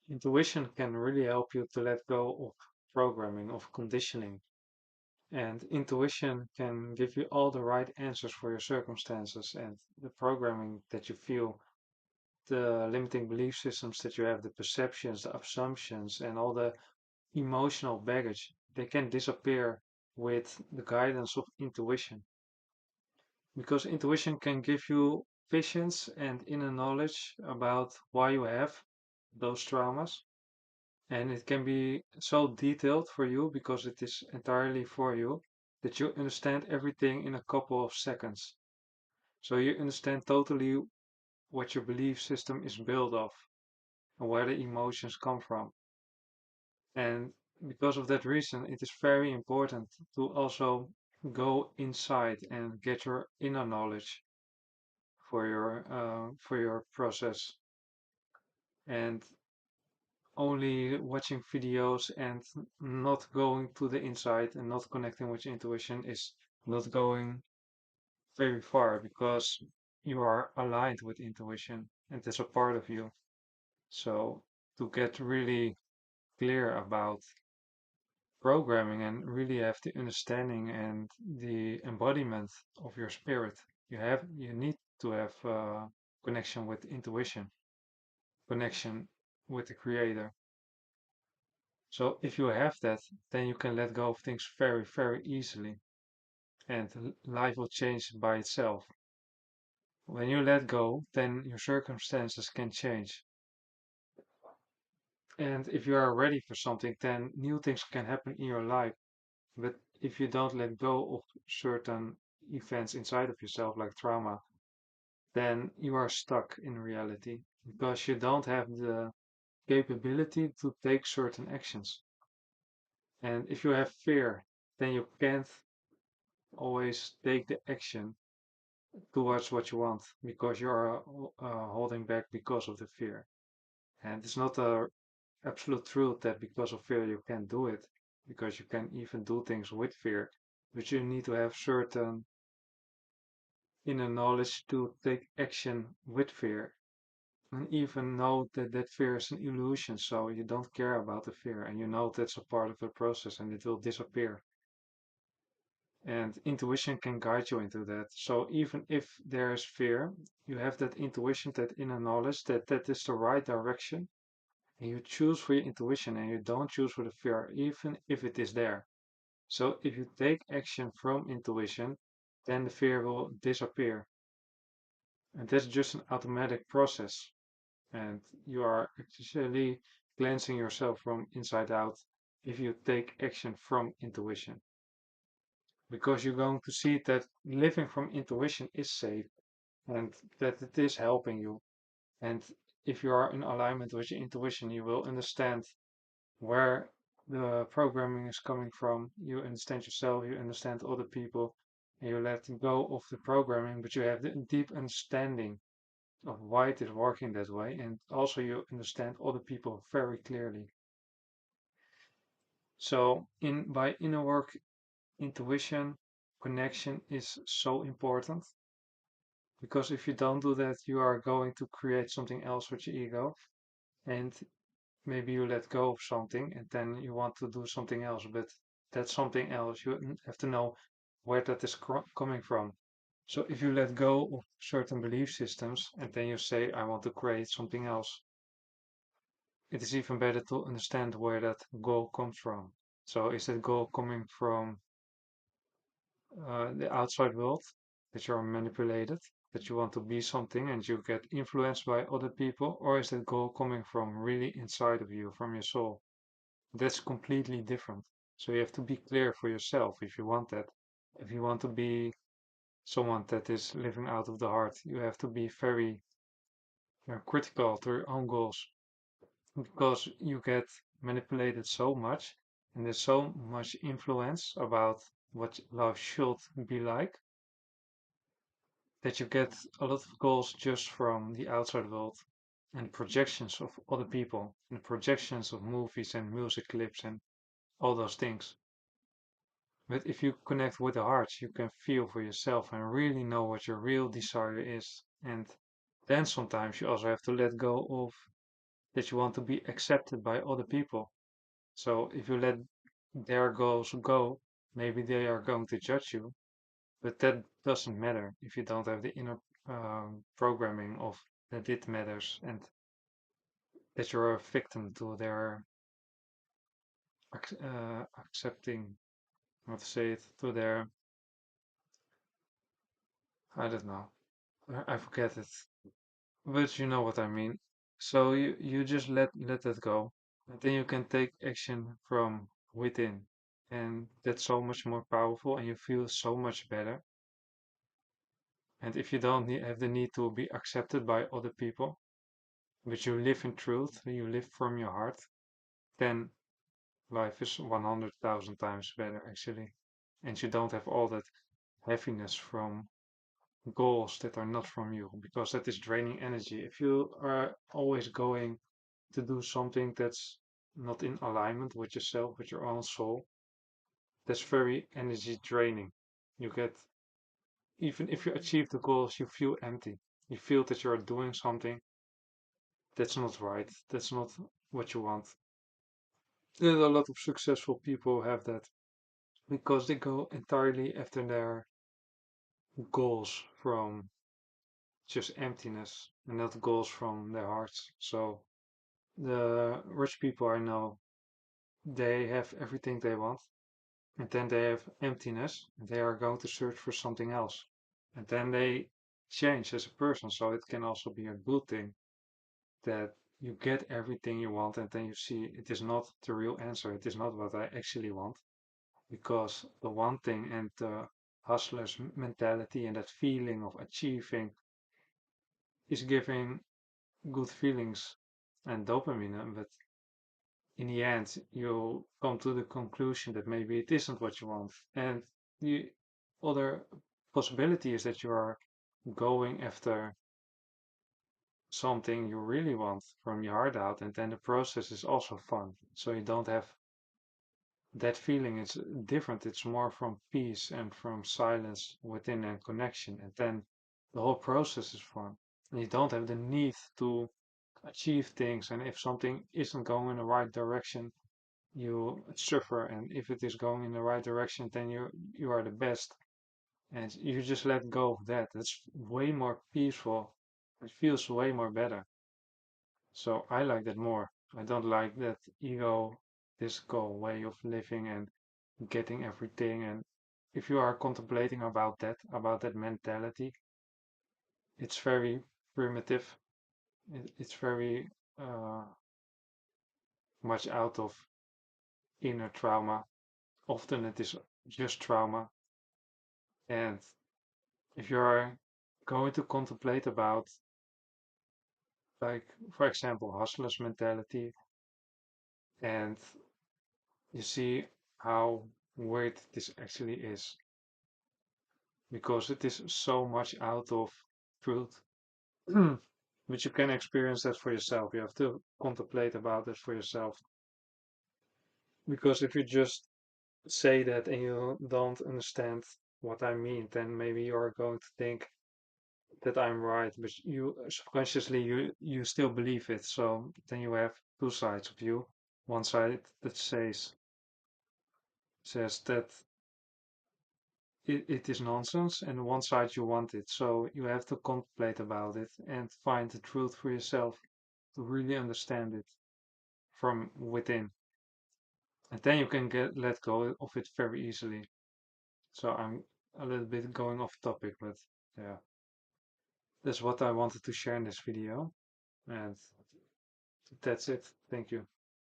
Intuition can really help you to let go of programming, of conditioning. And intuition can give you all the right answers for your circumstances and the programming that you feel, the limiting belief systems that you have, the perceptions, the assumptions, and all the emotional baggage. They can disappear with the guidance of intuition. Because intuition can give you visions and inner knowledge about why you have those traumas. And it can be so detailed for you because it is entirely for you that you understand everything in a couple of seconds. So you understand totally what your belief system is built of and where the emotions come from. And because of that reason, it is very important to also go inside and get your inner knowledge for your process. And only watching videos and not going to the inside and not connecting with your intuition is not going very far because you are aligned with intuition and it's a part of you. So to get really clear about programming and really have the understanding and the embodiment of your spirit, you need to have connection with intuition, connection with the creator. So if you have that, then you can let go of things very, very easily, and life will change by itself. When you let go, then your circumstances can change. And if you are ready for something, then new things can happen in your life. But if you don't let go of certain events inside of yourself, like trauma, then you are stuck in reality because you don't have the capability to take certain actions. And if you have fear, then you can't always take the action towards what you want because you're holding back because of the fear. And it's not a absolute truth that because of fear you can't do it, because you can even do things with fear, but you need to have certain inner knowledge to take action with fear. And even know that that fear is an illusion, so you don't care about the fear, and you know that's a part of the process and it will disappear. And intuition can guide you into that. So even if there is fear, you have that intuition, that inner knowledge that that is the right direction. And you choose for your intuition and you don't choose for the fear, even if it is there. So if you take action from intuition, then the fear will disappear. And that's just an automatic process. And you are actually cleansing yourself from inside out if you take action from intuition. Because you're going to see that living from intuition is safe and that it is helping you. And if you are in alignment with your intuition, you will understand where the programming is coming from. You understand yourself, you understand other people, and you let go of the programming, but you have the deep understanding of why it is working that way. And also, you understand other people very clearly. So, in by inner work, intuition, connection is so important because if you don't do that, you are going to create something else with your ego. And maybe you let go of something and then you want to do something else, but that's something else. You have to know where that is coming from. So if you let go of certain belief systems and then you say, I want to create something else, it is even better to understand where that goal comes from. So is that goal coming from the outside world, that you're manipulated, that you want to be something and you get influenced by other people, or is that goal coming from really inside of you, from your soul? That's completely different. So you have to be clear for yourself if you want that. If you want to be someone that is living out of the heart, you have to be very critical to your own goals because you get manipulated so much and there's so much influence about what love should be like that you get a lot of goals just from the outside world and projections of other people and projections of movies and music clips and all those things. But if you connect with the heart, you can feel for yourself and really know what your real desire is. And then sometimes you also have to let go of that you want to be accepted by other people. So if you let their goals go, maybe they are going to judge you, but that doesn't matter if you don't have the inner programming of that it matters and that you're a victim to their accepting, how to say it, to their, I don't know, I forget it, but you know what I mean. So you just let that go, and then you can take action from within, and that's so much more powerful, and you feel so much better. And if you don't have the need to be accepted by other people, but you live in truth, you live from your heart, then life is 100,000 times better actually. And you don't have all that heaviness from goals that are not from you, because that is draining energy. If you are always going to do something that's not in alignment with yourself, with your own soul, that's very energy draining. You get, even if you achieve the goals, you feel empty. You feel that you're doing something that's not right. That's not what you want. And a lot of successful people have that because they go entirely after their goals from just emptiness and not goals from their hearts. So the rich people I know, they have everything they want, and then they have emptiness, and they are going to search for something else. And then they change as a person. So it can also be a good thing that you get everything you want, and then you see it is not the real answer. It is not what I actually want. Because the one thing and the hustler's mentality and that feeling of achieving is giving good feelings and dopamine, but in the end, you come to the conclusion that maybe it isn't what you want. And the other possibility is that you are going after something you really want from your heart out, and then the process is also fun. So you don't have that feeling. It's different. It's more from peace and from silence within and connection. And then the whole process is fun. And you don't have the need to achieve things. And if something isn't going in the right direction, you suffer. And if it is going in the right direction, then you are the best. And you just let go of that. It's way more peaceful. It feels way more better. So I like that more. I don't like that ego, disco way of living and getting everything. And if you are contemplating about that mentality, it's very primitive. It's very uh, much out of inner trauma. Often it is just trauma. And if you are going to contemplate about, like, for example, hustler's mentality, and you see how weird this actually is, because it is so much out of truth. But you can experience that for yourself. You have to contemplate about it for yourself. Because if you just say that and you don't understand what I mean, then maybe you're going to think that I'm right, but you subconsciously you still believe it. So then you have two sides of you. One side that says that it is nonsense, and one side you want it. So you have to contemplate about it and find the truth for yourself to really understand it from within. And then you can get let go of it very easily. So I'm a little bit going off topic, but yeah, that's what I wanted to share in this video. And that's it. Thank you.